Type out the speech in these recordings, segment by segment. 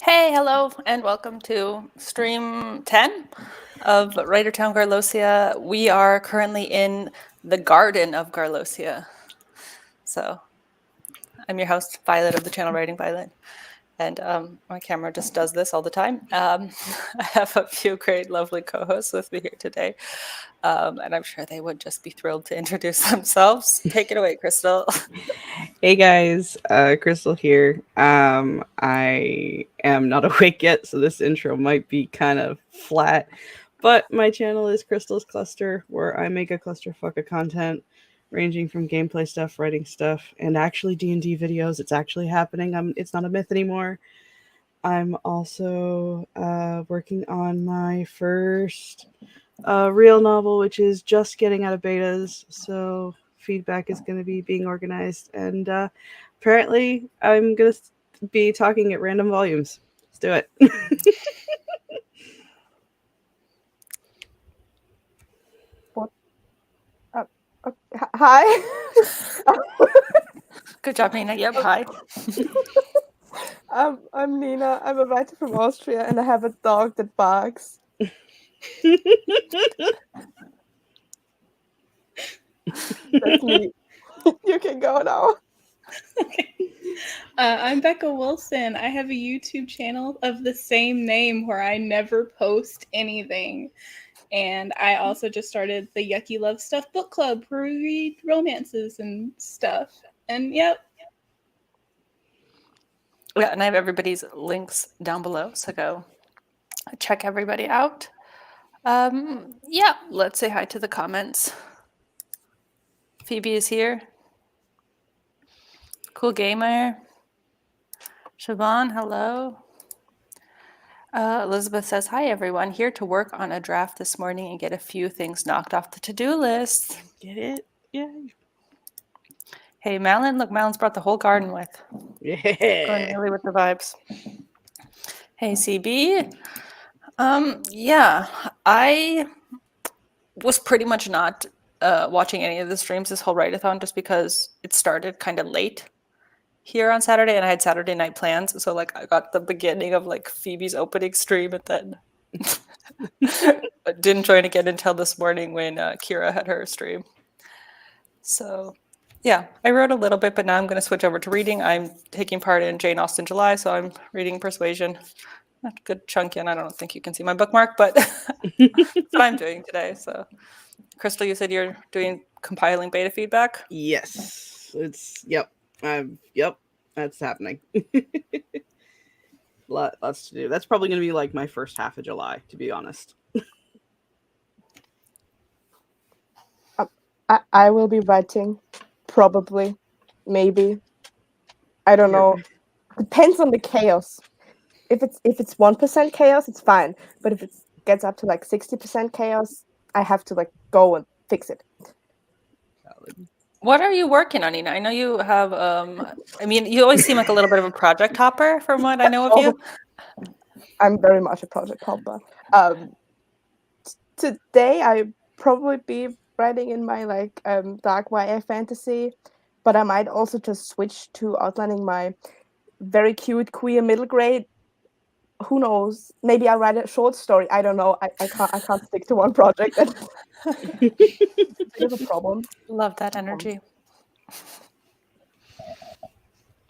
Hey, hello, and welcome to stream 10 of Writertown Garlosia. We are currently in the Garden of Garlosia. So I'm your host, Violet of the channel Writing Violet. And my camera just does this all the time. I have a few great, lovely co-hosts with me here today. And I'm sure they would just be thrilled to introduce themselves. Take it away, Crystal. Hey guys, Crystal here. I am not awake yet, so this intro might be kind of flat. But my channel is Crystal's Cluster, where I make a clusterfuck of content, ranging from gameplay stuff, writing stuff, and actually D&D videos. It's actually happening. It's not a myth anymore. I'm also working on my first real novel, which is just getting out of betas. So feedback is going to be being organized, and apparently I'm going to be talking at random volumes. Let's do it. Hi. Good job, Nina. Yep, hi. I'm Nina. I'm a writer from Austria, and I have a dog that barks. That's me. You can go now. Okay. I'm Becca Wilson. I have a YouTube channel of the same name where I never post anything. And I also just started the Yucky Love Stuff book club where we read romances and stuff. And yep. Yeah, and I have everybody's links down below, so go check everybody out. Yeah, let's say hi to the comments. Phoebe is here. Cool Gamer. Siobhan, hello. Elizabeth says, hi everyone, here to work on a draft this morning and get a few things knocked off the to-do list. Get it? Yeah. Hey, Malin, look, Malin's brought the whole garden with. Yeah. Going really with the vibes. Hey, CB. Yeah, I was pretty much not watching any of the streams this whole write-a-thon just because it started kind of late here on Saturday and I had Saturday night plans. So like I got the beginning of like Phoebe's opening stream and then didn't join again until this morning when Kira had her stream. So yeah, I wrote a little bit, but now I'm going to switch over to reading. I'm taking part in Jane Austen July, so I'm reading Persuasion. Not a good chunk in. I don't think you can see my bookmark, but that's what I'm doing today. So Crystal, you said you're doing compiling beta feedback? Yes. Yep, that's happening. Lots to do. That's probably going to be like my first half of July, to be honest. I will be writing, probably, maybe. I don't know. Depends on the chaos. If it's 1% chaos, it's fine. But if it gets up to like 60% chaos, I have to like go and fix it. What are you working on, Nina? I know you have, I mean, you always seem like a little bit of a project hopper from what I know of you. I'm very much a project hopper. Today I probably be writing in my like dark YA fantasy, but I might also just switch to outlining my very cute queer middle grade. Who knows? Maybe I'll write a short story. I don't know. I can't stick to one project. That's a bit of a problem. Love that energy.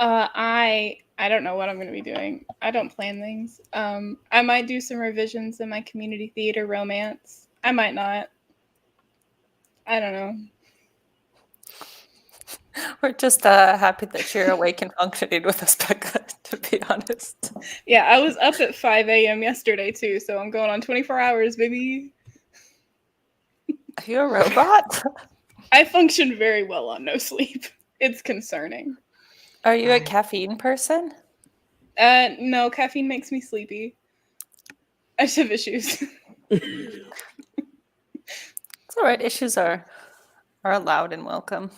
I don't know what I'm going to be doing. I don't plan things. I might do some revisions in my community theater romance. I might not. I don't know. We're just happy that you're awake and functioning with us, Becca, to be honest. Yeah, I was up at 5 a.m. yesterday too, so I'm going on 24 hours, baby. Are you a robot? I function very well on no sleep. It's concerning. Are you a caffeine person? No, caffeine makes me sleepy. I just have issues. It's all right. Issues are allowed and welcome.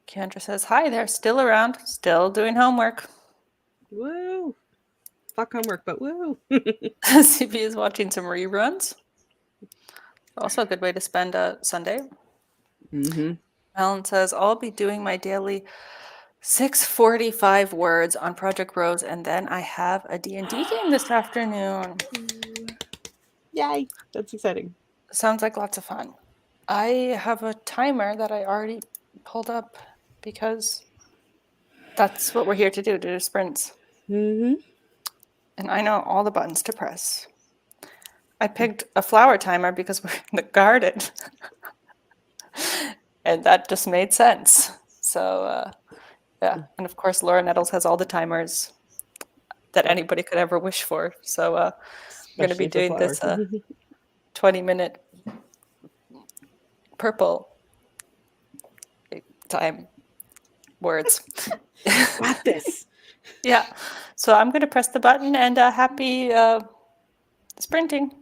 Kendra says, hi there, still around, still doing homework. Woo! Fuck homework, but woo! CB is watching some reruns. Also a good way to spend a Sunday. Mm-hmm. Alan says, I'll be doing my daily 645 words on Project Rose, and then I have a D&D game this afternoon. Yay! That's exciting. Sounds like lots of fun. I have a timer that I already pulled up because that's what we're here to do sprints. Mm-hmm. And I know all the buttons to press. I picked a flower timer because we're in the garden. And that just made sense. So, yeah. And of course, Laura Nettles has all the timers that anybody could ever wish for. So, we're going to be Especially for doing this flower. 20-minute purple time words. Got this. Yeah. So I'm going to press the button and happy sprinting.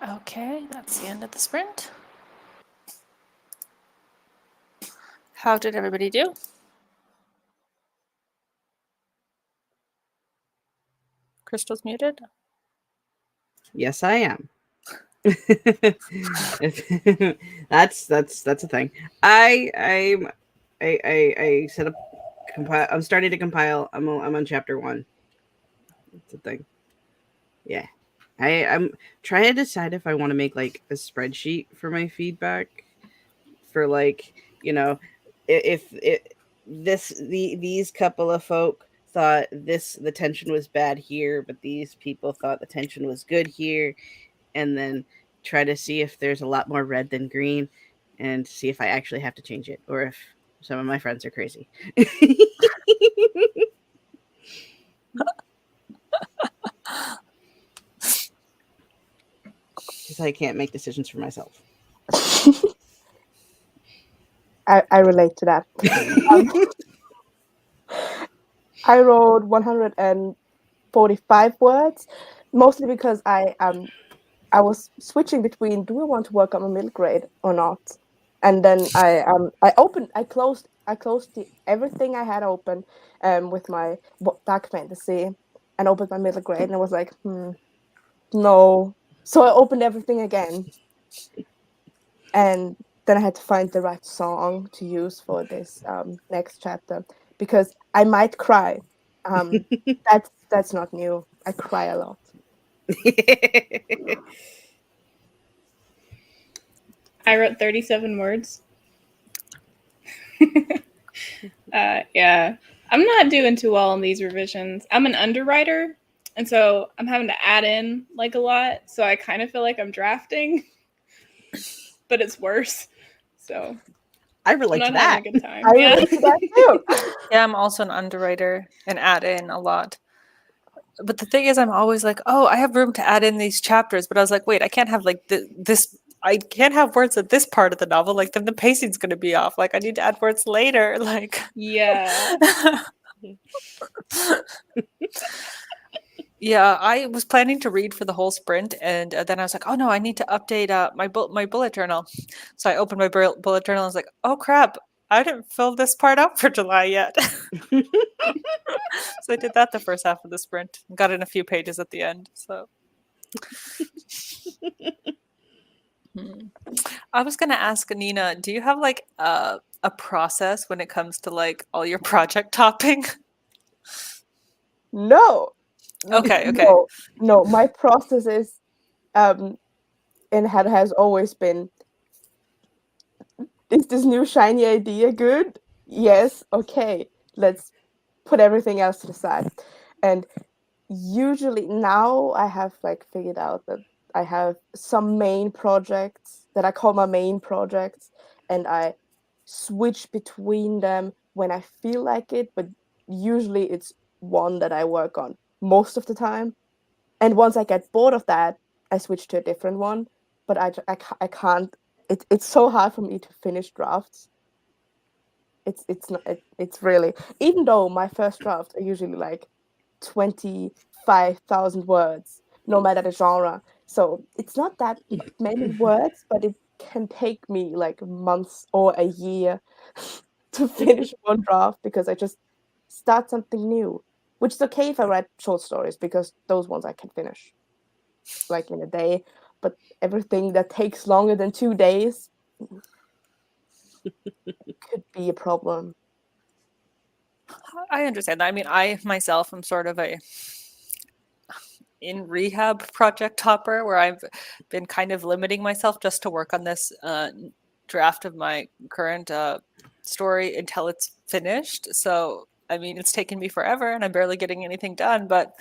Okay, that's the end of the sprint. How did everybody do? Crystal's muted. Yes, I am. That's a thing. I set up compile. I'm starting to compile. I'm on chapter 1. That's a thing. Yeah, I'm trying to decide if I want to make like a spreadsheet for my feedback for like, you know, if these couple of folk thought the tension was bad here, but these people thought the tension was good here, and then try to see if there's a lot more red than green, and see if I actually have to change it or if some of my friends are crazy. Because I can't make decisions for myself. I relate to that. I wrote 145 words, mostly because I was switching between do I want to work on a middle grade or not, and then I closed everything I had open with my dark fantasy, and opened my middle grade, and I was like, no. So I opened everything again, and then I had to find the right song to use for this next chapter because I might cry. That's not new. I cry a lot. I wrote 37 words. Yeah, I'm not doing too well in these revisions. I'm an underwriter, and so I'm having to add in like a lot. So I kind of feel like I'm drafting, but it's worse. So I I'm relate not to that. having a good time. I Yeah. relate to that too. Yeah, I'm also an underwriter and add in a lot. But the thing is, I'm always like, oh, I have room to add in these chapters. But I was like, wait, I can't have like this. I can't have words at this part of the novel. Like then the pacing's going to be off. Like I need to add words later. Like Yeah. yeah, I was planning to read for the whole sprint, and then I was like, oh no, I need to update my bullet journal. So I opened my bullet journal. And I was like, oh crap, I didn't fill this part up for July yet. So I did that the first half of the sprint. Got in a few pages at the end. So I was gonna ask Nina, do you have like a process when it comes to like all your project topping? No. Okay. No. My process is, and has always been, is this new shiny idea good? Yes. Okay. Let's put everything else to the side. And usually now I have like figured out that I have some main projects that I call my main projects, and I switch between them when I feel like it, but usually it's one that I work on most of the time. And once I get bored of that, I switch to a different one. But I can't. It's so hard for me to finish drafts. It's not. It's really, even though my first drafts are usually like 25,000 words, no matter the genre. So it's not that many words, but it can take me like months or a year to finish one draft because I just start something new, which is okay if I write short stories because those ones I can finish like in a day. But everything that takes longer than 2 days could be a problem. I understand that. I mean, I myself am sort of a in rehab project topper where I've been kind of limiting myself just to work on this draft of my current story until it's finished. So, I mean, it's taken me forever and I'm barely getting anything done, but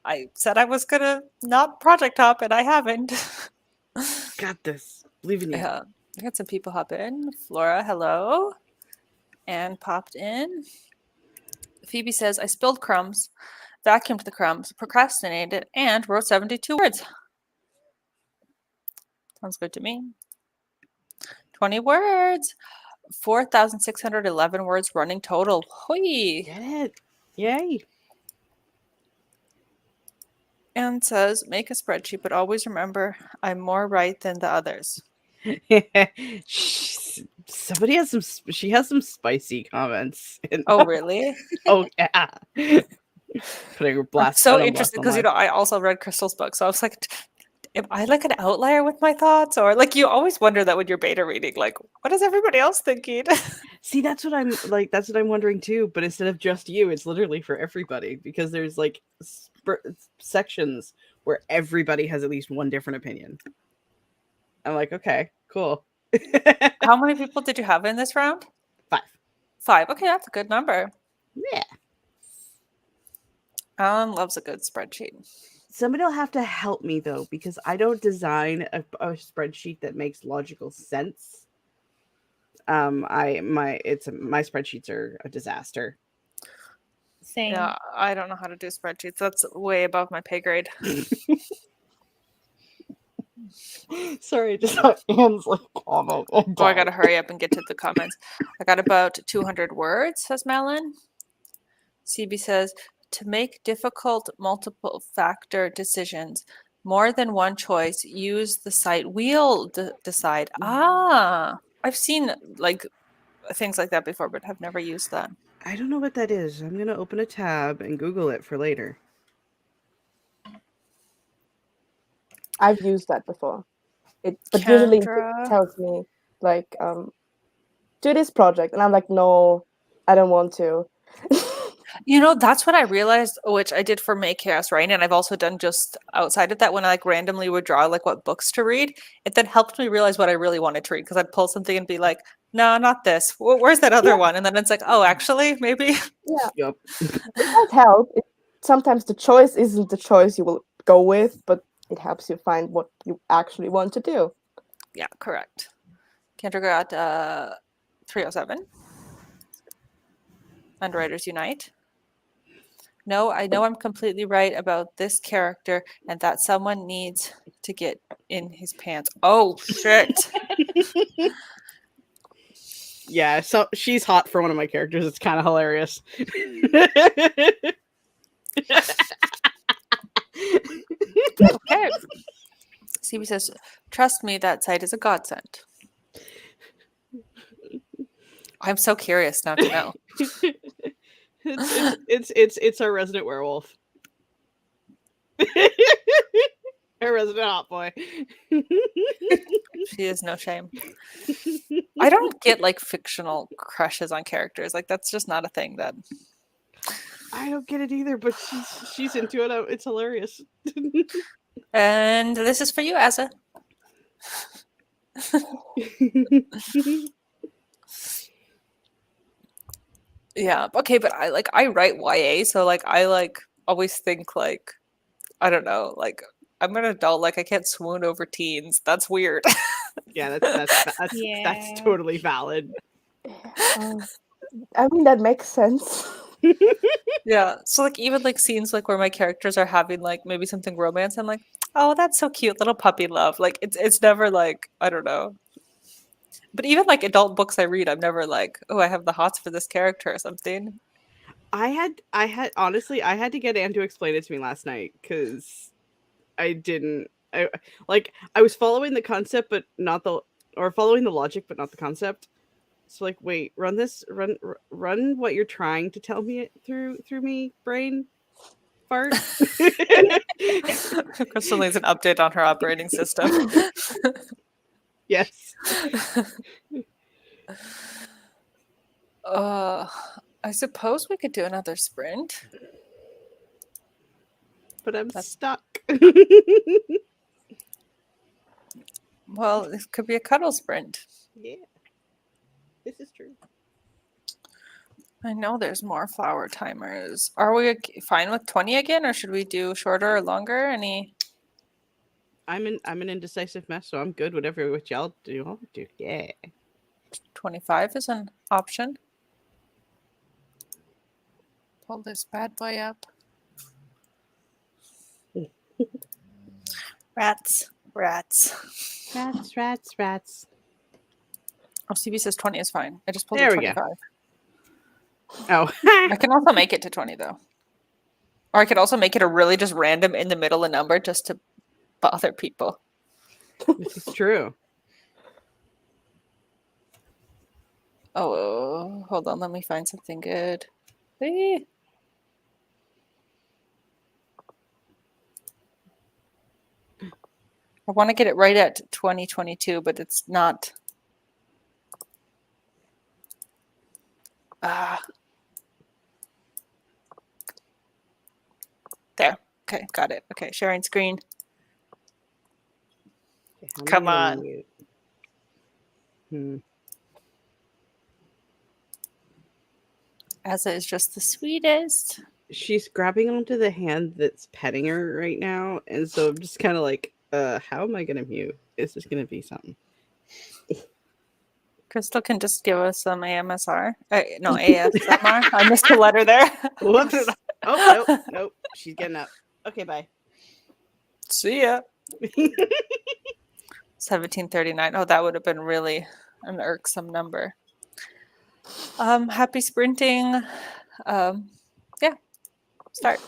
I said I was gonna not project top and I haven't. Got this. Believe in you. Yeah, I had some people hop in. Flora, hello. Anne popped in. Phoebe says, I spilled crumbs, vacuumed the crumbs, procrastinated, and wrote 72 words. Sounds good to me. 20 words. 4,611 words running total. Hoi! Get it. Yay. Anne says, make a spreadsheet, but always remember I'm more right than the others. Somebody has she has some spicy comments. Oh, really? Oh, yeah. Putting her I'm blast so out on interested Blast because, I also read Crystal's book. So I was like, am I like an outlier with my thoughts? Or like, you always wonder that when you're beta reading, like, what is everybody else thinking? See, that's what I'm like. That's what I'm wondering too. But instead of just you, it's literally for everybody because there's like sections where everybody has at least one different opinion. I'm like, okay, cool. How many people did you have in this round? 5. 5. Okay, that's a good number. Yeah. Alan loves a good spreadsheet. Somebody will have to help me though, because I don't design a spreadsheet that makes logical sense. My spreadsheets are a disaster. Same. Yeah, I don't know how to do spreadsheets. That's way above my pay grade. Sorry, just how Anne's like comment. Oh, I gotta hurry up and get to the comments. I got about 200 words, says Malin. CB says, to make difficult multiple factor decisions, more than one choice, use the site wheel decide. Ah, I've seen like things like that before, but have never used that. I don't know what that is. I'm gonna open a tab and Google it for later. I've used that before. But usually it Kendra. tells me like, do this project, and I'm like, no, I don't want to. That's what I realized, which I did for Make Chaos Reign, and I've also done just outside of that when I like randomly would draw like what books to read. It then helped me realize what I really wanted to read because I'd pull something and be like, no, not this. Where's that other one? And then it's like, oh, actually, maybe. Yeah, Yep. it does help. Sometimes the choice isn't the choice you will go with, but it helps you find what you actually want to do. Yeah, correct. Kendra got 307. Underwriters Unite. No, I know I'm completely right about this character and that someone needs to get in his pants. Oh, shit. Yeah, so she's hot for one of my characters. It's kind of hilarious. Okay. CB says, trust me, that site is a godsend. I'm so curious now to know. It's our resident werewolf. Our resident hot boy. She is no shame. I don't get like fictional crushes on characters. Like that's just not a thing that I don't get it either, but she's into it. It's hilarious. And this is for you, Asa. Yeah. Okay, but I write YA, so like I like always think like I don't know, like I'm an adult, like I can't swoon over teens. That's weird. Yeah, that's Yeah. totally valid. I mean, that makes sense. Yeah. So like even like scenes like where my characters are having like maybe something romance, I'm like, oh, that's so cute, little puppy love. Like it's never like, I don't know. But even like adult books I read, I'm never like, oh, I have the hots for this character or something. I had honestly, I had to get Anne to explain it to me last night because I didn't. I was following the concept, but not following the logic, but not the concept. So like, wait, run what you're trying to tell me through me, brain fart. Crystal needs an update on her operating system. Yes. I suppose we could do another sprint. But I'm stuck. Well, this could be a cuddle sprint. Yeah. This is true. I know there's more flower timers. Are we fine with 20 again, or should we do shorter or longer? I'm an indecisive mess, so I'm good. Whatever what y'all do, I'll do. Yeah. 25 is an option. Pull this bad boy up. Rats. Oh, CB says 20 is fine. I just pulled There a we go. 25. Oh. I can also make it to 20 though. Or I could also make it a really just random in the middle a number just to bother people. This is true. Oh, hold on. Let me find something good. Eh. I want to get it right at 2022, but it's not. Ah. There. Okay, got it. Okay, sharing screen. Okay, how am I Come gonna on. mute? Hmm. Asa is just the sweetest. She's grabbing onto the hand that's petting her right now, and so I'm just kind of like, how am I gonna mute? Is this gonna be something? Crystal can just give us some AMSR. No, ASMR. I missed a letter there. Whoops. Oh, nope. She's getting up. Okay, bye. See ya. 1739. Oh, that would have been really an irksome number. Happy sprinting. Yeah, start.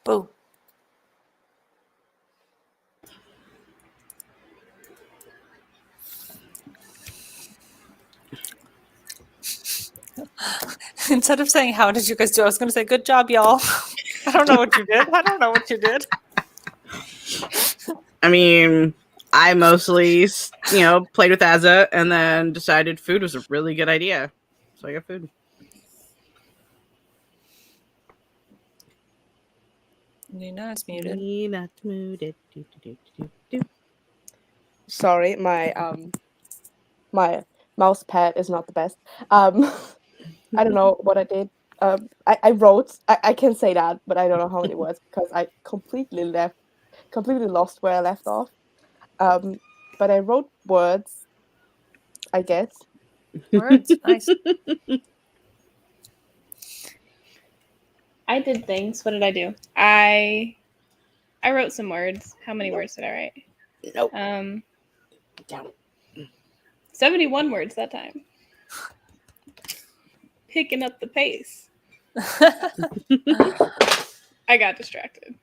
Oh. Instead of saying, how did you guys do? I was going to say, good job, y'all. I don't know what you did. I don't know what you did. I mean, I mostly, played with Azza and then decided food was a really good idea. So I got food. Nina is muted. Nina's muted. Sorry, my mouse pad is not the best. I don't know what I did. I wrote. I can say that, but I don't know how many words because I completely lost where I left off. But I wrote words, I guess. Words. Nice. I did things. What did I do? I wrote some words. How many words did I write? Nope. 71 words that time. Picking up the pace. I got distracted.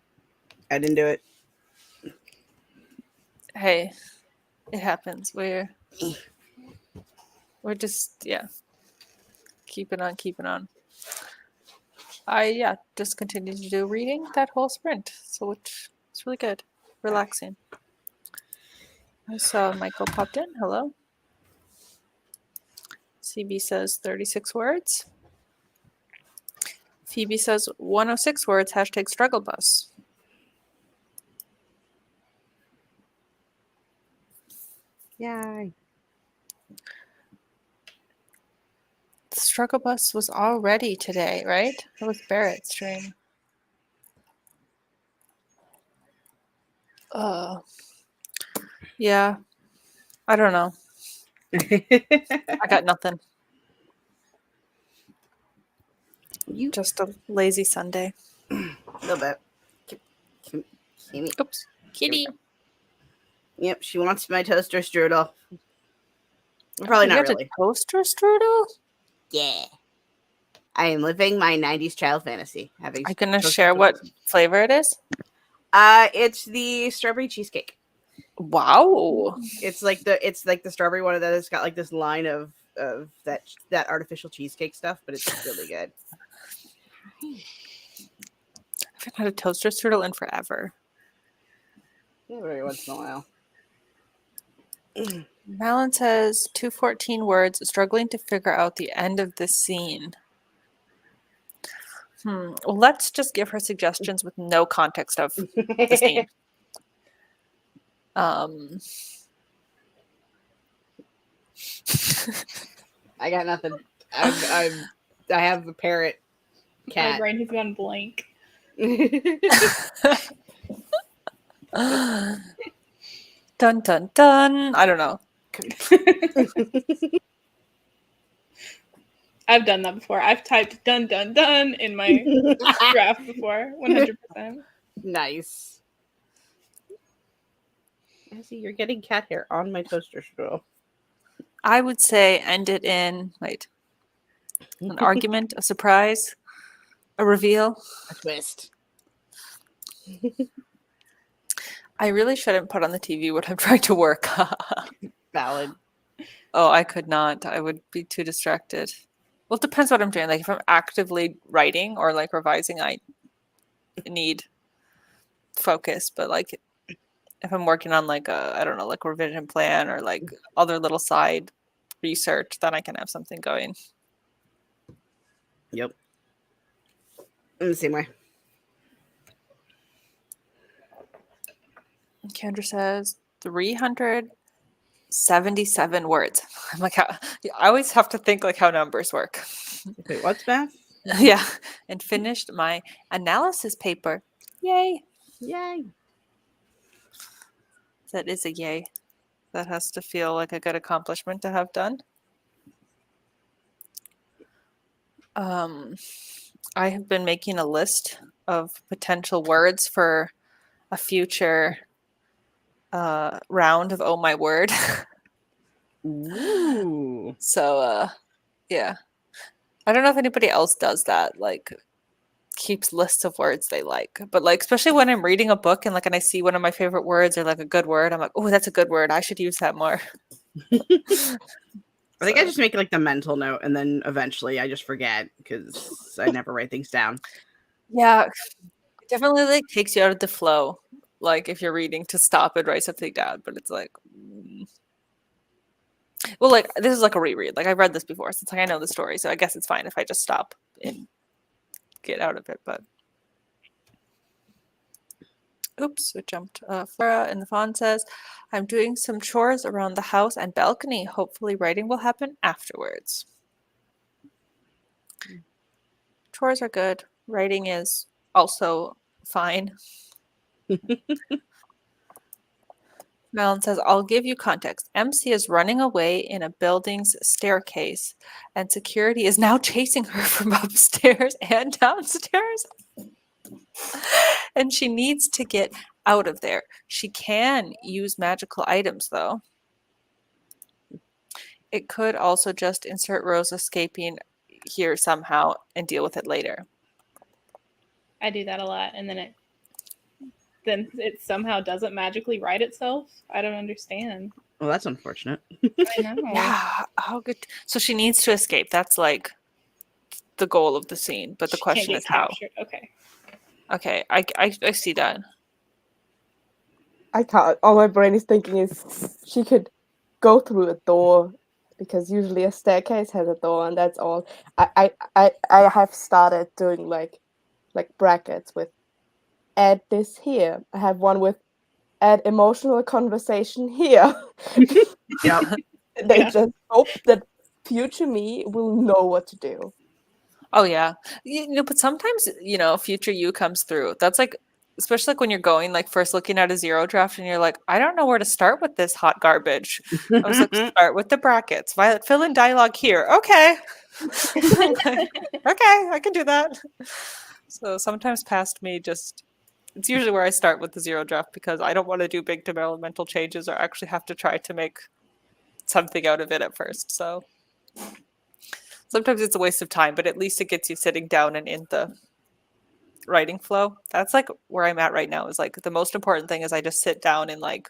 I didn't do it. Hey, it happens. We're just keeping on. I just continued to do reading that whole sprint, so it's really good, relaxing. I saw Michael popped in. Hello. CB says 36 words. Phoebe says 106 words. # struggle bus. Yay. The struggle bus was already today, right? That was Barrett's stream. Yeah. I don't know. I got nothing. Just a lazy Sunday. A little bit. Kitty. Oops. Kitty. Yep, she wants my toaster strudel. Probably not really. Toaster strudel? Yeah. I am living my 90s child fantasy. Are you going to share what flavor it is? It's the strawberry cheesecake. Wow. It's like the strawberry one that has got like this line of that artificial cheesecake stuff, but it's really good. I haven't had a toaster strudel in forever. Yeah, every once in a while. Malin says 214 words, struggling to figure out the end of this scene. Well, let's just give her suggestions with no context of the scene. I got nothing. I have a parrot cat. My brain has gone blank. Dun dun dun. I don't know. I've done that before. I've typed dun dun dun in my draft before. 100%. Nice. See, you're getting cat hair on my toaster strudel. I would say end it in an argument, a surprise, a reveal, a twist. I really shouldn't put on the TV when I'm trying to work. Valid. Oh, I could not. I would be too distracted. Well, it depends what I'm doing. Like if I'm actively writing or like revising, I need focus. But like if I'm working on like a, I don't know, like a revision plan or like other little side research, then I can have something going. Yep. In the same way. Kendra says 377 words. I'm like, I always have to think like how numbers work. Wait, what's math? Yeah. And finished my analysis paper. Yay. Yay. That is a yay. That has to feel like a good accomplishment to have done. I have been making a list of potential words for a future round of Oh My Word. Ooh. So, yeah. I don't know if anybody else does that, like keeps lists of words they like. But like, especially when I'm reading a book and like, and I see one of my favorite words or like a good word, I'm like, oh, that's a good word. I should use that more. I think I just make like the mental note, and then eventually I just forget because I never write things down. Yeah, it definitely like takes you out of the flow. Like if you're reading to stop and write something down, but it's like, well, like this is like a reread. Like I've read this before, so it's like I know the story, so I guess it's fine if I just stop and get out of it. But oops, it jumped. Flora in the fawn says, "I'm doing some chores around the house and balcony. Hopefully, writing will happen afterwards." Chores are good. Writing is also fine. Malin says, I'll give you context. MC is running away in a building's staircase, and security is now chasing her from upstairs and downstairs. And she needs to get out of there. She can use magical items, though. It could also just insert Rose escaping here somehow and deal with it later. I do that a lot, and then it somehow doesn't magically write itself. I don't understand. Well, that's unfortunate. I know. Yeah, how good. So she needs to escape. That's like the goal of the scene. But the She question can't is get how. captured. Okay. Okay, I see that. I can't. All my brain is thinking is she could go through a door because usually a staircase has a door, and that's all. I have started doing like brackets with add this here. I have one with add emotional conversation here. Yep. They Yeah. just hope that future me will know what to do. Oh yeah. You know, but sometimes, you know, future you comes through. That's like, especially like when you're going like first looking at a zero draft and you're like, I don't know where to start with this hot garbage. I was like, start with the brackets. Violet, fill in dialogue here. Okay. Like, okay, I can do that. So sometimes past me just it's usually where I start with the zero draft because I don't want to do big developmental changes or actually have to try to make something out of it at first. So sometimes it's a waste of time, but at least it gets you sitting down and in the writing flow. That's like where I'm at right now is like the most important thing is I just sit down and like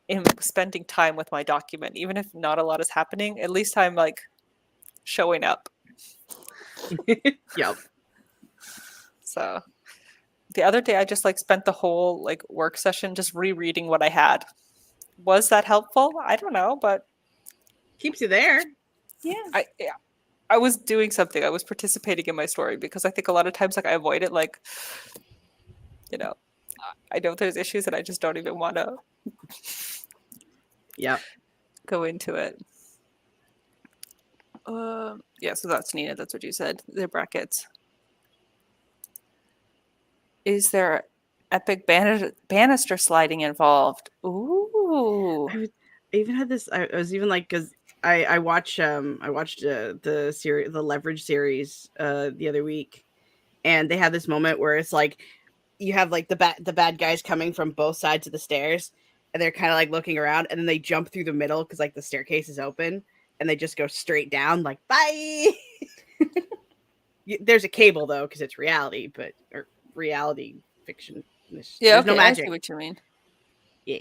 am spending time with my document. Even if not a lot is happening, at least I'm like showing up. Yep. So the other day I just like spent the whole like work session just rereading what I had. Was that helpful? I don't know, but Keeps you there. Yeah. I was doing something. I was participating in my story because I think a lot of times like I avoid it like you know, I know there's issues and I just don't even want to Yep. go into it. Yeah, so that's Nina. That's what you said. They're brackets. Is there epic banister sliding involved? Ooh. I even had this. I was even like, because I watched the series, the Leverage series, the other week, and they had this moment where it's like you have like the bad guys coming from both sides of the stairs, and they're kind of like looking around, and then they jump through the middle because like the staircase is open, and they just go straight down, like bye. There's a cable though, because it's reality, but or reality fiction. Yeah, There's okay, no magic. I see what you mean. Yeah.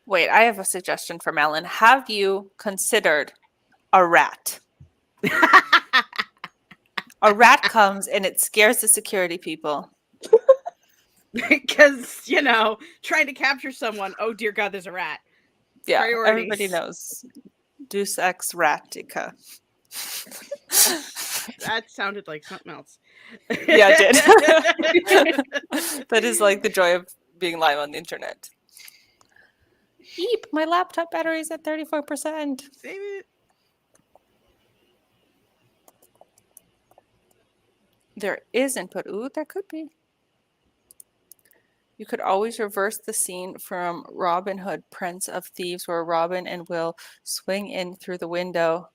Wait, I have a suggestion from Ellen. Have you considered a rat? A rat comes and it scares the security people. Because, you know, trying to capture someone, oh dear God, there's a rat. Yeah, Priorities. everybody knows. Deus ex ratica. That sounded like something else. Yeah, it did. That is like the joy of being live on the internet. Beep, my laptop battery is at 34%. Save it. There isn't, but ooh, there could be. You could always reverse the scene from Robin Hood, Prince of Thieves, where Robin and Will swing in through the window.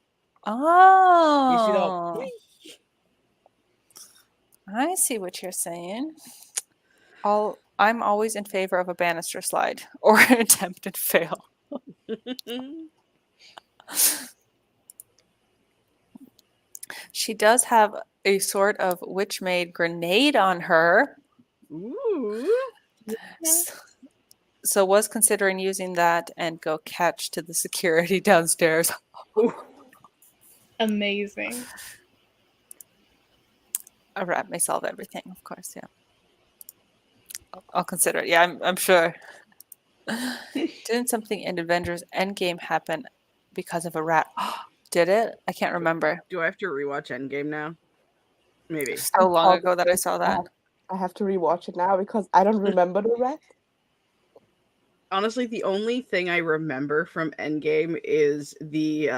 You see the whole, Oh, I see what you're saying. I'm always in favor of a banister slide or an attempted fail. She does have a sort of witch-made grenade on her. Ooh. So was considering using that and go catch to the security downstairs. Ooh. Amazing. A rat may solve everything, of course, yeah. I'll consider it. Yeah, I'm sure. Didn't something in Avengers Endgame happen because of a rat? Did it? I can't remember. Do I have to rewatch Endgame now? Maybe. So long ago that I saw that. I have to rewatch it now because I don't remember the rat. Honestly, the only thing I remember from Endgame is the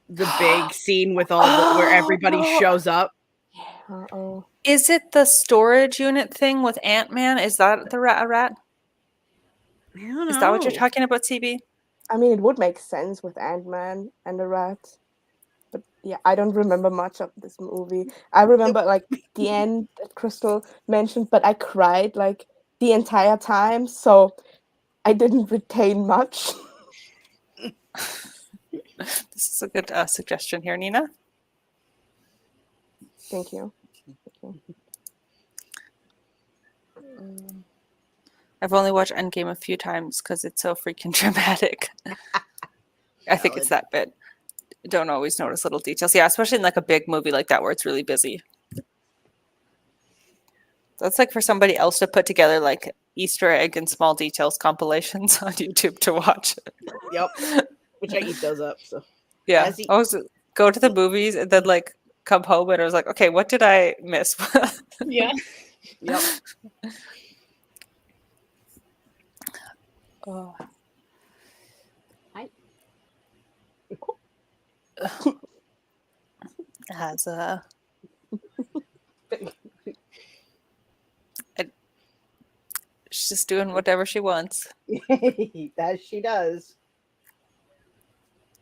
big scene with all the where everybody Oh! shows up. Uh-oh. Is it the storage unit thing with Ant-Man? Is that a rat? I don't know. Is that what you're talking about, CB? I mean, it would make sense with Ant-Man and the rat. But yeah, I don't remember much of this movie. I remember like the end that Crystal mentioned, but I cried like the entire time, so I didn't retain much. This is a good suggestion here, Nina. Thank you. I've only watched Endgame a few times because it's so freaking dramatic. I think it's that bit. Don't always notice little details. Yeah, especially in like a big movie like that where it's really busy. That's like for somebody else to put together like Easter egg and small details compilations on YouTube to watch. Yep. Which I eat those up. So yeah, I always go to the movies and then like come home and I was like, okay, what did I miss? Yeah. Yep. Oh. Has she's just doing whatever she wants. That she does.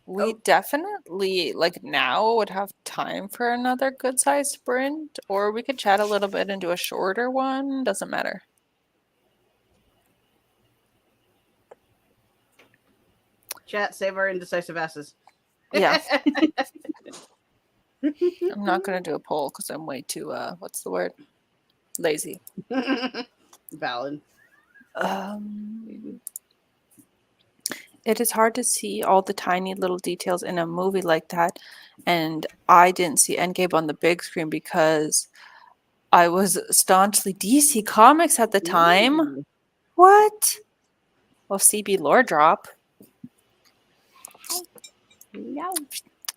We definitely like now would have time for another good sized sprint, or we could chat a little bit and do a shorter one. Doesn't matter. Chat, save our indecisive asses. Yeah. I'm not gonna do a poll because I'm way too what's the word? Lazy. Valid. It is hard to see all the tiny little details in a movie like that, and I didn't see Endgame on the big screen because I was staunchly DC Comics at the time. Ooh. What? Well, CB lore drop. No.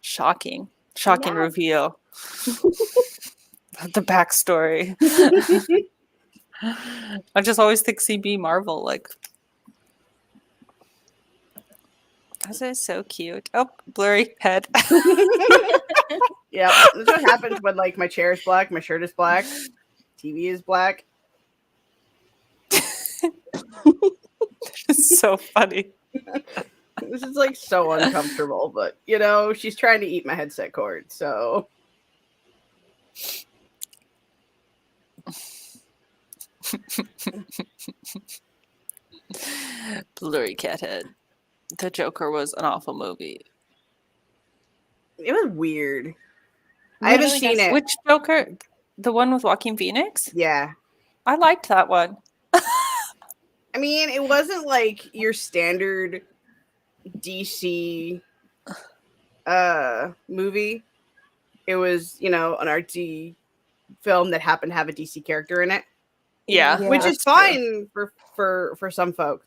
Shocking reveal. The backstory. I just always think CB Marvel, like. That is so cute. Oh, blurry head. Yeah, that's what happens when like my chair is black, my shirt is black, TV is black. It's so funny. This is like so uncomfortable, but you know, she's trying to eat my headset cord, so. Blurry cat head. The Joker was an awful movie. It was weird. I haven't seen it. Which Joker? The one with Joaquin Phoenix? Yeah. I liked that one. I mean, it wasn't like your standard DC movie. It was, you know, an artsy film that happened to have a DC character in it. Yeah. Which is fine for some folks.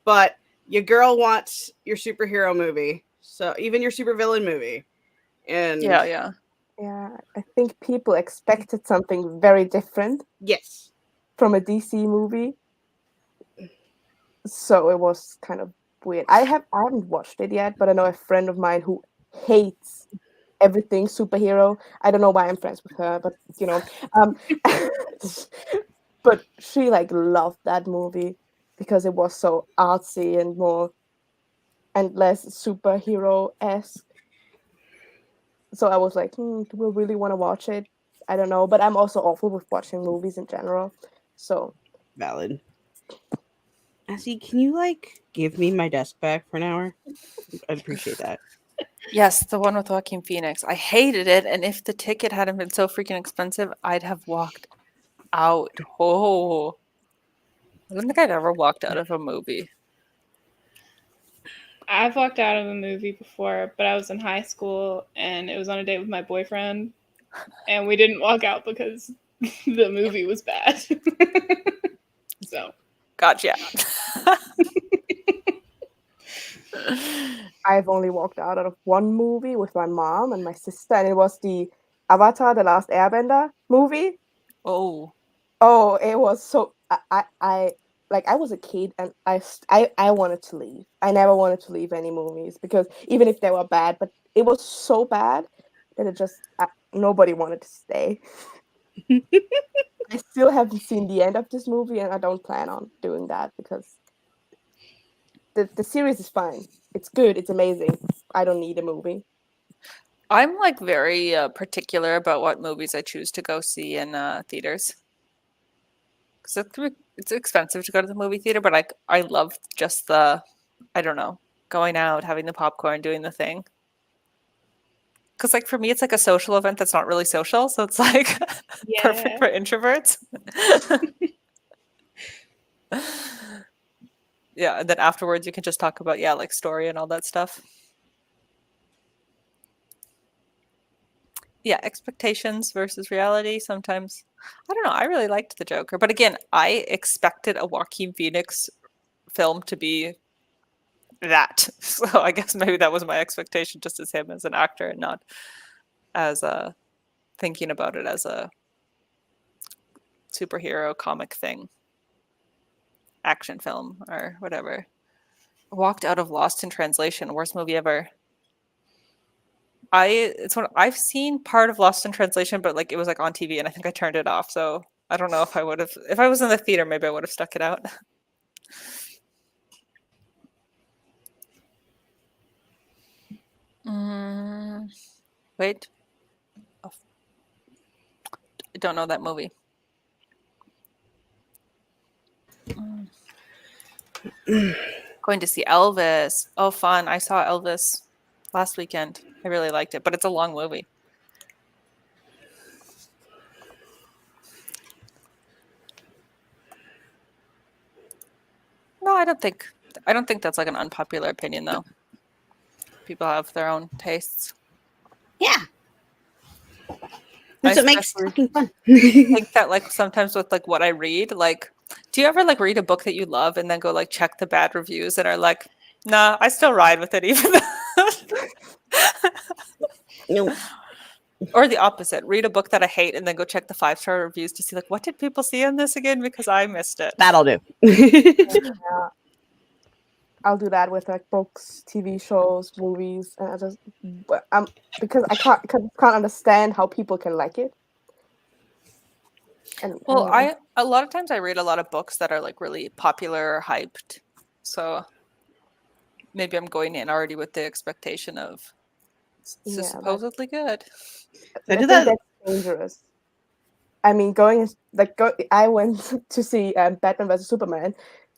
But your girl wants your superhero movie. So even your supervillain movie. And yeah, I think people expected something very different. Yes. From a DC movie. So it was kind of weird. I haven't watched it yet, but I know a friend of mine who hates everything superhero. I don't know why I'm friends with her, but you know, but she like loved that movie because it was so artsy and more and less superhero-esque. So I was like, do we really want to watch it? I don't know, but I'm also awful with watching movies in general. So valid. Assie, can you like give me my desk back for an hour? I'd appreciate that. Yes, the one with Joaquin Phoenix. I hated it, and if the ticket hadn't been so freaking expensive, I'd have walked out. Oh, I don't think I'd ever walked out of a movie. I've walked out of a movie before, but I was in high school and it was on a date with my boyfriend, and we didn't walk out because the movie was bad. So, Gotcha. I've only walked out of one movie with my mom and my sister, and it was the Avatar: The Last Airbender movie. Oh, Oh, it was so I like, I was a kid and I wanted to leave. I never wanted to leave any movies because even if they were bad, but it was so bad that it just nobody wanted to stay. I still haven't seen the end of this movie, and I don't plan on doing that because the series is fine. It's good. It's amazing. I don't need a movie. I'm like very particular about what movies I choose to go see in theaters. Because it's expensive to go to the movie theater, but I love just the, I don't know, going out, having the popcorn, doing the thing. Because like for me, it's like a social event that's not really social, so it's like perfect yeah. for introverts. Yeah, and then afterwards you can just talk about like story and all that stuff. Yeah, expectations versus reality. Sometimes I don't know. I really liked the Joker, but again, I expected a Joaquin Phoenix film to be that. So I guess maybe that was my expectation, just as him as an actor, and not as a thinking about it as a superhero comic thing, action film or whatever. Walked out of Lost in Translation, worst movie ever. It's what I've seen part of Lost in Translation, but like it was like on TV, and I think I turned it off. So I don't know if I would have, if I was in the theater, maybe I would have stuck it out. Wait, oh, I don't know that movie. Going to see Elvis. Oh, fun! I saw Elvis last weekend. I really liked it, but it's a long movie. No, I don't think that's like an unpopular opinion though. People have their own tastes. Yeah. I That's what makes especially talking fun. think that like sometimes with like what I read, like do you ever like read a book that you love and then go like check the bad reviews and are like, nah, I still ride with it even though No. or the opposite, read a book that I hate and then go check the 5-star reviews to see like what did people see in this again because I missed it. That'll do. Yeah. I'll do that with like books, TV shows, movies, and I just because I can't understand how people can like it. And Well, I a lot of times I read a lot of books that are like really popular or hyped. So maybe I'm going in already with the expectation of this is supposedly good. I I do think that. that's dangerous. I mean, I went to see Batman vs Superman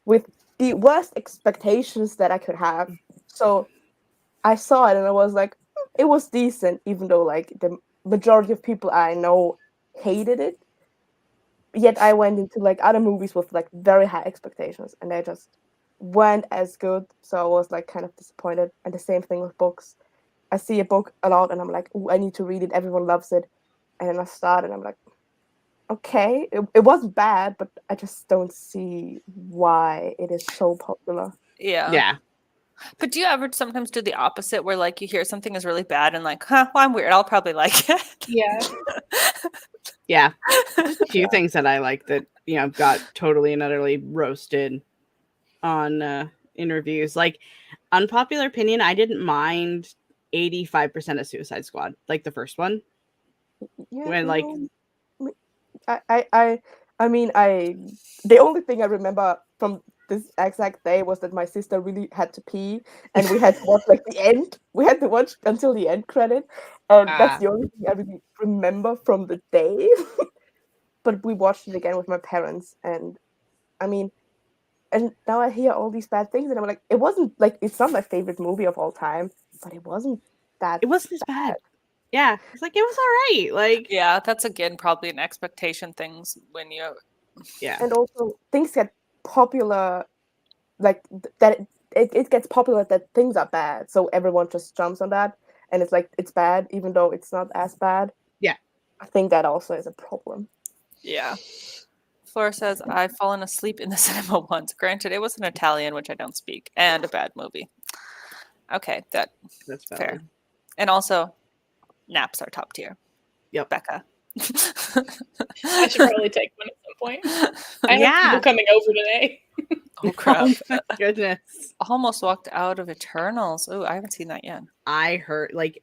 with the worst expectations that I could have. So I saw it and I was like, it was decent, even though like the majority of people I know hated it. Yet I went into like other movies with like very high expectations, and they just weren't as good. So I was like kind of disappointed. And the same thing with books. I see a book a lot, and I'm like, ooh, I need to read it. Everyone loves it, and then I start, and I'm like, okay, it wasn't bad, but I just don't see why it is so popular. Yeah. Yeah. But do you ever sometimes do the opposite where like you hear something is really bad and like, well, I'm weird. I'll probably like it. Yeah. Yeah. There's a few things that I like that, got totally and utterly roasted on interviews. Like, unpopular opinion, I didn't mind 85% of Suicide Squad, like the first one. Yeah, When like I mean, the only thing I remember from this exact day was that my sister really had to pee, and we had to watch like the end. We had to watch until the end credit, and that's the only thing I really remember from the day. But we watched it again with my parents, and I mean, And now I hear all these bad things, and I'm like, it wasn't like it's not my favorite movie of all time, but it wasn't that. It wasn't as bad. Yeah, it's like it was all right. Like Yeah, that's again probably an expectation things when you. yeah, And also things get popular, like that. It gets popular that things are bad, so everyone just jumps on that, and it's like it's bad, even though it's not as bad. yeah. I think that also is a problem. Yeah. Flora says, I've fallen asleep in the cinema once. Granted, it was an Italian, which I don't speak, and a bad movie. Okay, that's Valid. fair. And also, naps are top tier. Yep. Becca. I should probably take one at some point. I have people coming over today. Oh, crap. Oh my goodness. Almost walked out of Eternals. Oh, I haven't seen that yet. I heard like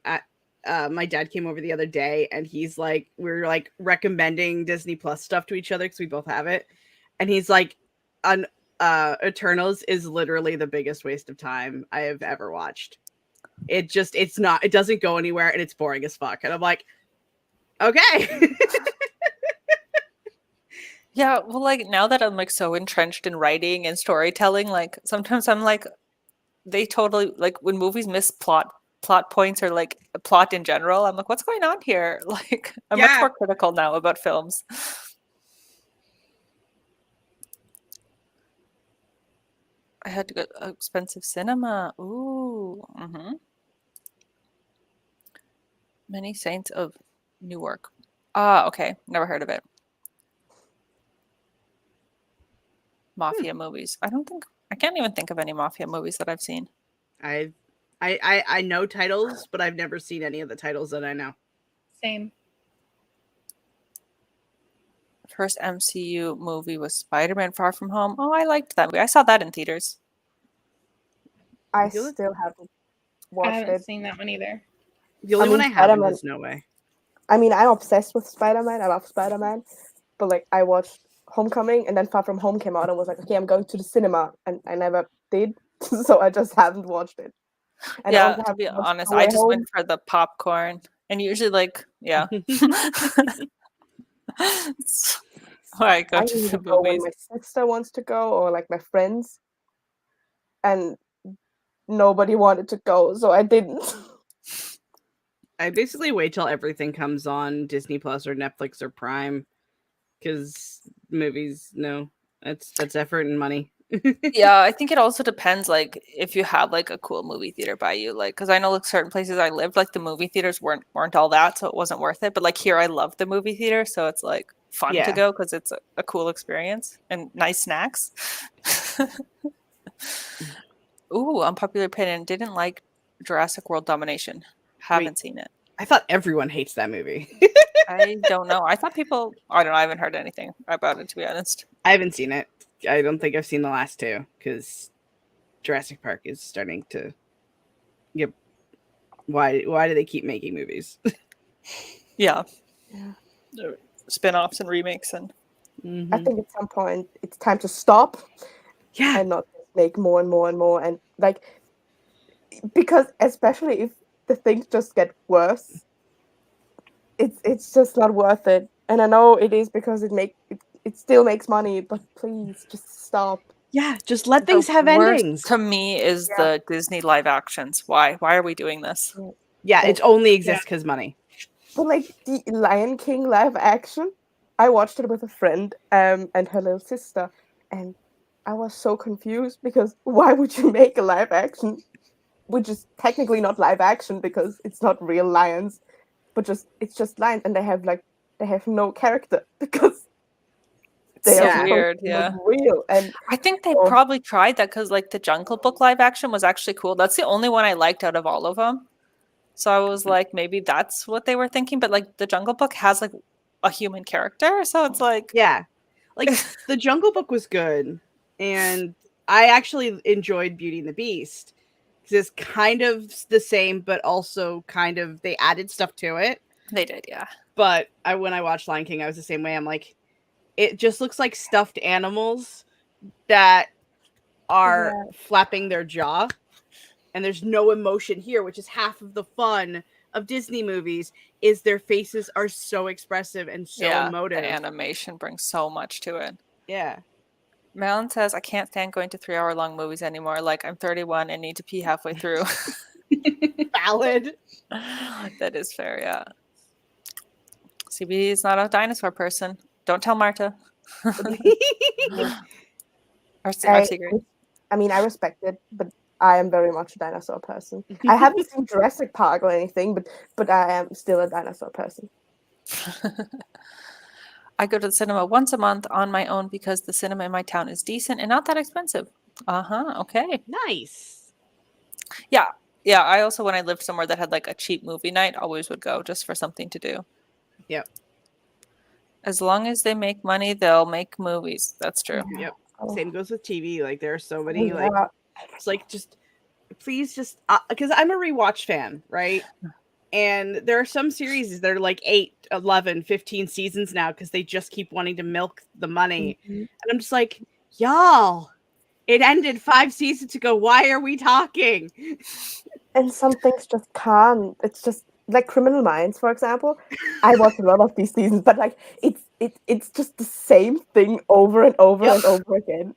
my dad came over the other day and he's like, we're like recommending Disney Plus stuff to each other because we both have it. And he's like, Eternals is literally the biggest waste of time I have ever watched. It doesn't go anywhere and it's boring as fuck. And I'm like, okay. Yeah, well, like now that I'm like so entrenched in writing and storytelling, like sometimes I'm like, they totally like when movies miss plot points or like plot in general, I'm like, what's going on here? Like I'm much more critical now about films. I had to go expensive cinema. Ooh. Mm-hmm. Many Saints of Newark. Ah, okay. Never heard of it. Mafia movies. I can't even think of any mafia movies that I've seen. I know titles, but I've never seen any of the titles that I know. Same. First MCU movie was Spider-Man Far From Home. Oh, I liked that movie. I saw that in theaters. I still haven't watched I haven't it. seen that one either. The only one I haven't is No Way. I mean, I'm obsessed with Spider-Man. I love Spider-Man. But like I watched Homecoming and then Far From Home came out and was like, okay, I'm going to the cinema, and I never did. So I just haven't watched it. And I Yeah, also to be haven't watched honest, No I Way just Home. went for the popcorn. And usually like, yeah. I go I to usually the go when movies. my sister wants to go or like my friends. And nobody wanted to go, so I didn't. I basically wait till everything comes on Disney Plus or Netflix or Prime because movies, no, that's effort and money. Yeah, I think it also depends, like if you have like a cool movie theater by you, like because I know like certain places I lived, like the movie theaters weren't all that, so it wasn't worth it. But like here, I love the movie theater, so it's like fun to go because it's a cool experience and nice snacks. Ooh, unpopular opinion. Didn't like Jurassic World Domination. Haven't seen it. I thought everyone hates that movie. I don't know. I thought people. I don't know. I haven't heard anything about it, to be honest. I haven't seen it. I don't think I've seen the last two because Jurassic Park is starting to. Yep. Why do they keep making movies? Yeah. Spin-offs and remakes and. Mm-hmm. I think at some point it's time to stop. Yeah. And not make more and more and more, and like because especially if the things just get worse, it's just not worth it. And I know it is because it still makes money, but please just stop. Yeah, just let things have endings. To me is the Disney live actions. Why are we doing this? Yeah, it only exists because money. But like the Lion King live action, I watched it with a friend and her little sister, and I was so confused because why would you make a live action, which is technically not live action because it's not real lions, but it's just lions, and they have no character because they are weird. Yeah, real. And I think they probably tried that because like the Jungle Book live action was actually cool. That's the only one I liked out of all of them. So I was like, maybe that's what they were thinking. But like the Jungle Book has like a human character, so it's like like the Jungle Book was good. And I actually enjoyed Beauty and the Beast because it's kind of the same, but also kind of they added stuff to it. They did, yeah. But when I watched Lion King, I was the same way. I'm like, it just looks like stuffed animals that are flapping their jaw, and there's no emotion here, which is half of the fun of Disney movies. Is their faces are so expressive and so emotive. The animation brings so much to it. Yeah. Malin says, I can't stand going to 3-hour-long movies anymore. Like, I'm 31 and need to pee halfway through. Valid. That is fair, yeah. CB is not a dinosaur person. Don't tell Marta. Our secret. I mean, I respect it, but I am very much a dinosaur person. I haven't seen Jurassic Park or anything, but I am still a dinosaur person. I go to the cinema once a month on my own because the cinema in my town is decent and not that expensive. Okay. Nice. Yeah. Yeah, I also, when I lived somewhere that had like a cheap movie night, always would go just for something to do. Yep. As long as they make money, they'll make movies. That's true. Yep. Oh. Same goes with TV. Like there are so many Yeah. like it's like just please just because I'm a rewatch fan, right? And there are some series that are like 8, 11, 15 seasons now because they just keep wanting to milk the money. Mhm. And I'm just like, y'all, it ended 5 seasons ago. Why are we talking? And some things just can't. It's just like Criminal Minds, for example. I watch a lot of these seasons, but like it's just the same thing over and over and over again.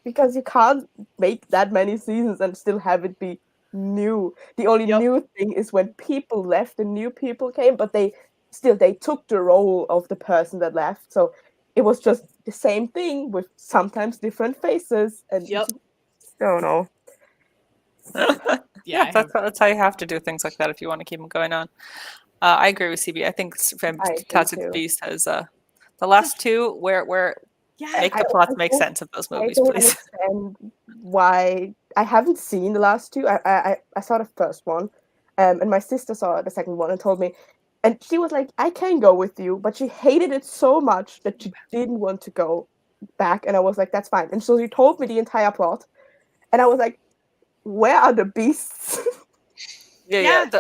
Because you can't make that many seasons and still have it be new. The only new thing is when people left and new people came, but they took the role of the person that left. So it was just the same thing with sometimes different faces. And I don't know. Yeah, that's how you have to do things like that if you want to keep them going on. I agree with CB. I think Fantastic Beast has the last two where make the plots make sense of those movies, I don't please. understand why. I haven't seen the last two. I saw the first one, and my sister saw the second one and told me, and she was like, "I can go with you," but she hated it so much that she didn't want to go back. And I was like, "That's fine." And so she told me the entire plot, and I was like, "Where are the beasts?" Yeah.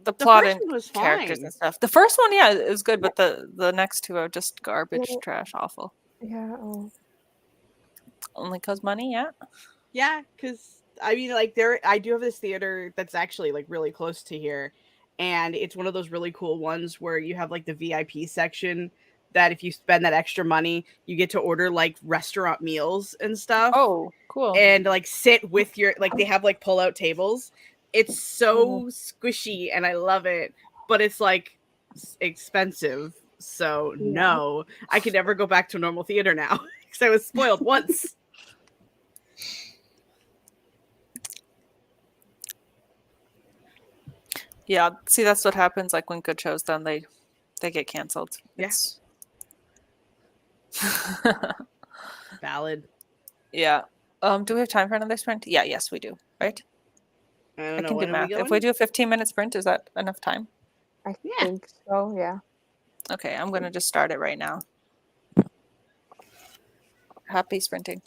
The plot and was characters fine. and stuff. The first one, yeah, is good, but the next two are just garbage, trash, awful. Yeah. Only cause money, yeah. Yeah, because I mean, like I do have this theater that's actually like really close to here, and it's one of those really cool ones where you have like the VIP section that if you spend that extra money, you get to order like restaurant meals and stuff. Oh, cool. And like sit with your like they have like pull out tables. It's so squishy and I love it, but it's like expensive. So no, I could never go back to a normal theater now because I was spoiled once. Yeah, see, that's what happens. Like when good shows done, they get canceled. It's Valid. Yeah. Do we have time for another sprint? Yeah, yes, we do. Right? I can do math. If we do a 15-minute sprint, is that enough time? I think so. Yeah. Okay, I'm gonna just start it right now. Happy sprinting.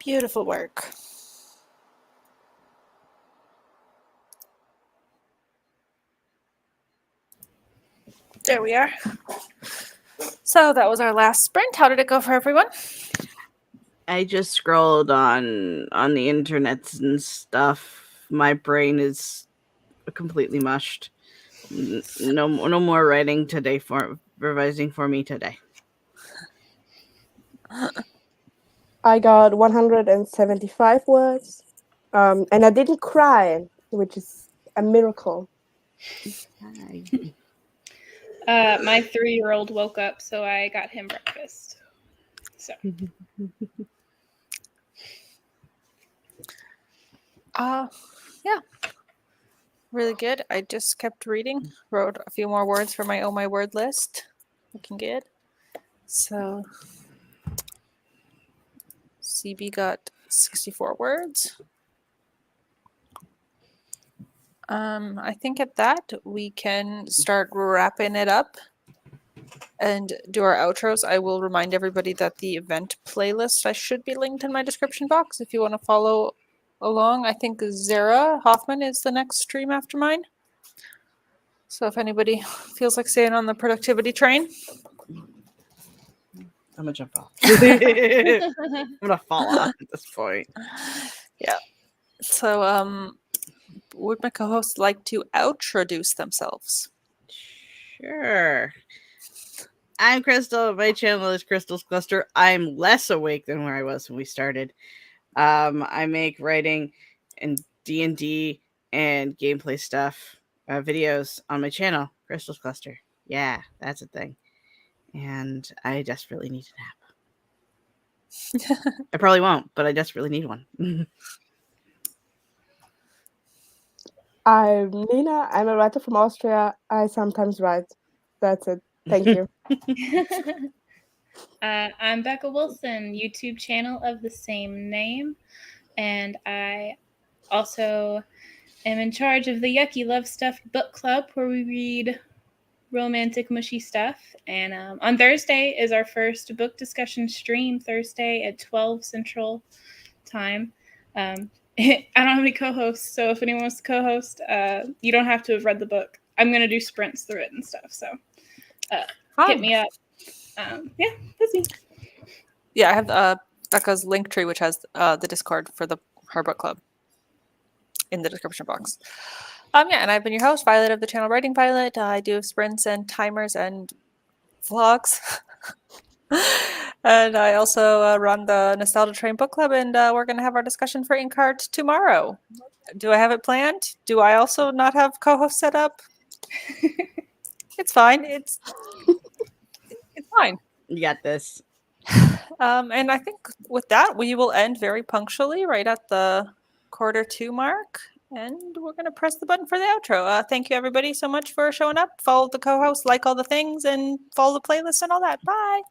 Beautiful work. There we are. So that was our last sprint. How did it go for everyone? I just scrolled on the internets and stuff. My brain is completely mushed. No more writing today for revising for me today. I got 175 words, and I didn't cry, which is a miracle. My 3-year-old woke up, so I got him breakfast. So. Yeah. Really good. I just kept reading, wrote a few more words for my Oh My Word list. Looking good. So CB got 64 words. I think at that we can start wrapping it up and do our outros. I will remind everybody that the event playlist should be linked in my description box if you want to follow along. I think Zara Hoffman is the next stream after mine. So if anybody feels like staying on the productivity train, I'm gonna jump off. I'm gonna fall off at this point. Yeah. So would my co-hosts like to introduce themselves? Sure. I'm Crystal. My channel is Crystal's Cluster. I'm less awake than where I was when we started. I make writing and D&D and gameplay stuff, videos on my channel, Crystal's Cluster. Yeah, that's a thing. And I desperately need a nap. I probably won't, but I desperately need one. I'm Nina. I'm a writer from Austria. I sometimes write. That's it. Thank you. I'm Becca Wilson, YouTube channel of the same name, and I also am in charge of the Yucky Love Stuff book club where we read romantic mushy stuff. And on Thursday is our first book discussion stream, Thursday at 12 Central Time. I don't have any co-hosts, so if anyone wants to co-host, you don't have to have read the book. I'm going to do sprints through it and stuff, so hit me up. Yeah, that's me. Yeah, I have Becca's link tree, which has the Discord for her book club in the description box. Yeah, and I've been your host, Violet of the channel Writing Violet. I do sprints and timers and vlogs. And I also run the Nostalgia Train book club, and we're going to have our discussion for Inkart tomorrow. Do I have it planned? Do I also not have co-host set up? It's fine. It's fine. You got this. And I think with that, we will end very punctually right at the 1:45 mark. And we're going to press the button for the outro. Thank you, everybody, so much for showing up. Follow the co-host, like all the things, and follow the playlist and all that. Bye.